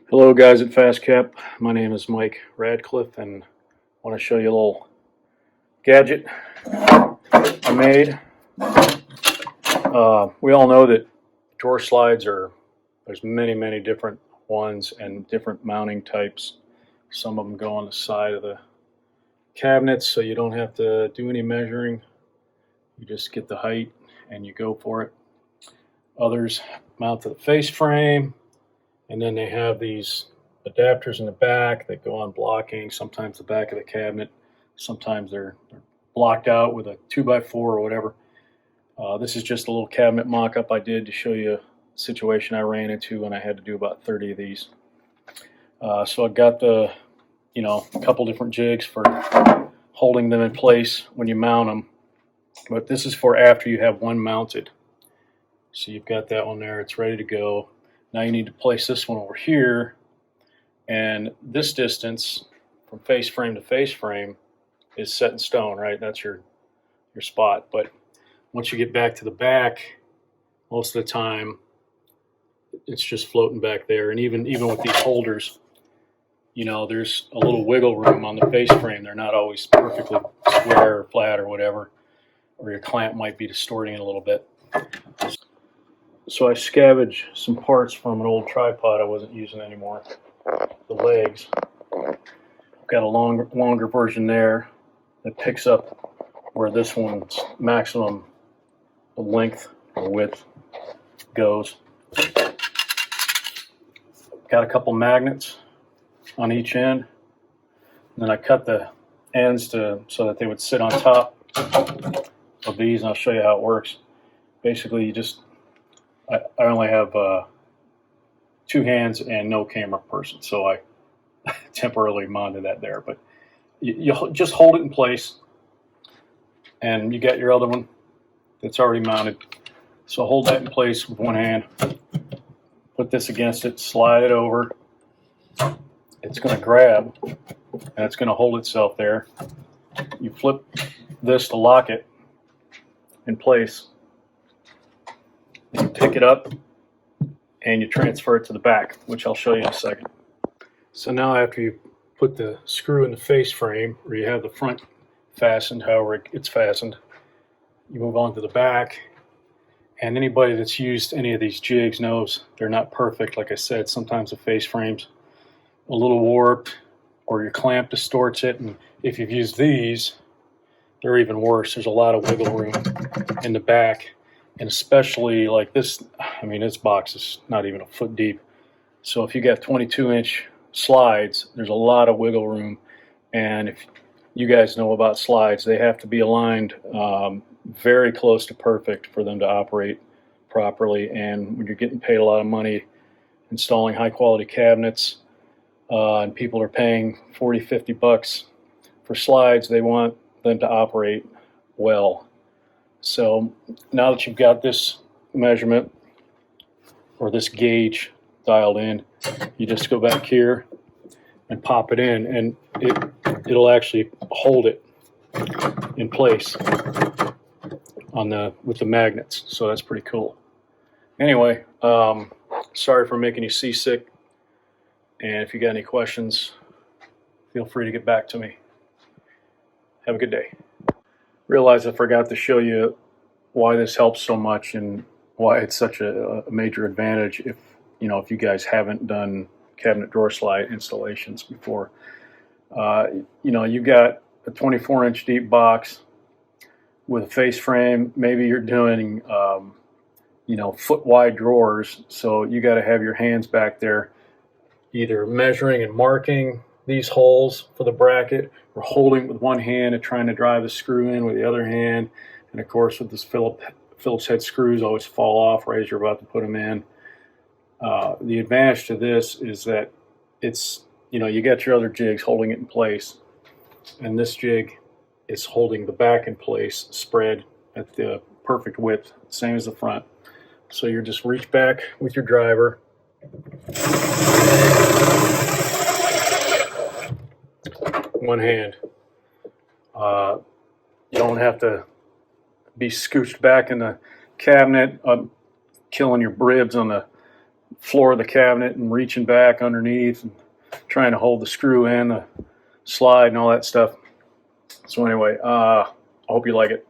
Hello guys at FastCap. My name is Mike Radcliffe and I want to show you a little gadget I made. We all know that drawer slides there's many different ones and different mounting types. Some of them go on the side of the cabinets so you don't have to do any measuring. You just get the height and you go for it. Others mount to the face frame, and then they have these adapters in the back that go on blocking, sometimes the back of the cabinet, sometimes they're blocked out with a 2x4 or whatever. This is just a little cabinet mock-up I did to show you a situation I ran into when I had to do about 30 of these. So I've got a couple different jigs for holding them in place when you mount them, but this is for after you have one mounted. So you've got that one there, it's ready to go. Now you need to place this one over here, and this distance from face frame to face frame is set in stone, right? That's your spot. But once you get back to the back, most of the time it's just floating back there. And even with these holders, there's a little wiggle room on the face frame. They're not always perfectly square or flat or whatever, or your clamp might be distorting it a little bit. So I scavenged some parts from an old tripod I wasn't using anymore. The legs. I've got a longer version there that picks up where this one's maximum length or width goes. Got a couple magnets on each end. And then I cut the ends so that they would sit on top of these, and I'll show you how it works. Basically, I only have two hands and no camera person, so I temporarily mounted that there. But you just hold it in place, and you got your other one that's already mounted. So hold that in place with one hand, put this against it, slide it over. It's going to grab, and it's going to hold itself there. You flip this to lock it in place. You pick it up and you transfer it to the back, which I'll show you in a second. So now after you put the screw in the face frame, or you have the front fastened, however it's fastened, you move on to the back. And anybody that's used any of these jigs knows they're not perfect. Like I said, sometimes the face frame's a little warped, or your clamp distorts it. And if you've used these, they're even worse. There's a lot of wiggle room in the back. And especially like this, this box is not even a foot deep. So if you got 22-inch slides, there's a lot of wiggle room. And if you guys know about slides, they have to be aligned very close to perfect for them to operate properly. And when you're getting paid a lot of money installing high-quality cabinets, and people are paying 40, 50 bucks for slides, they want them to operate well. So now that you've got this measurement or this gauge dialed in, you just go back here and pop it in, and it'll actually hold it in place with the magnets. So that's pretty cool. Anyway, sorry for making you seasick, and if you got any questions, feel free to get back to me. Have a good day. Realize I forgot to show you why this helps so much and why it's such a major advantage if you guys haven't done cabinet drawer slide installations before. You got a 24-inch deep box with a face frame. Maybe you're doing foot wide drawers, so you got to have your hands back there either measuring and marking these holes for the bracket, or holding with one hand and trying to drive the screw in with the other hand. And of course, with this Phillips head screws always fall off right as you're about to put them in. The advantage to this is that it's, you got your other jigs holding it in place, and this jig is holding the back in place, spread at the perfect width, same as the front. So you just reach back with your driver, one hand. You don't have to be scooched back in the cabinet, killing your ribs on the floor of the cabinet and reaching back underneath and trying to hold the screw in, the slide and all that stuff. So anyway, I hope you like it.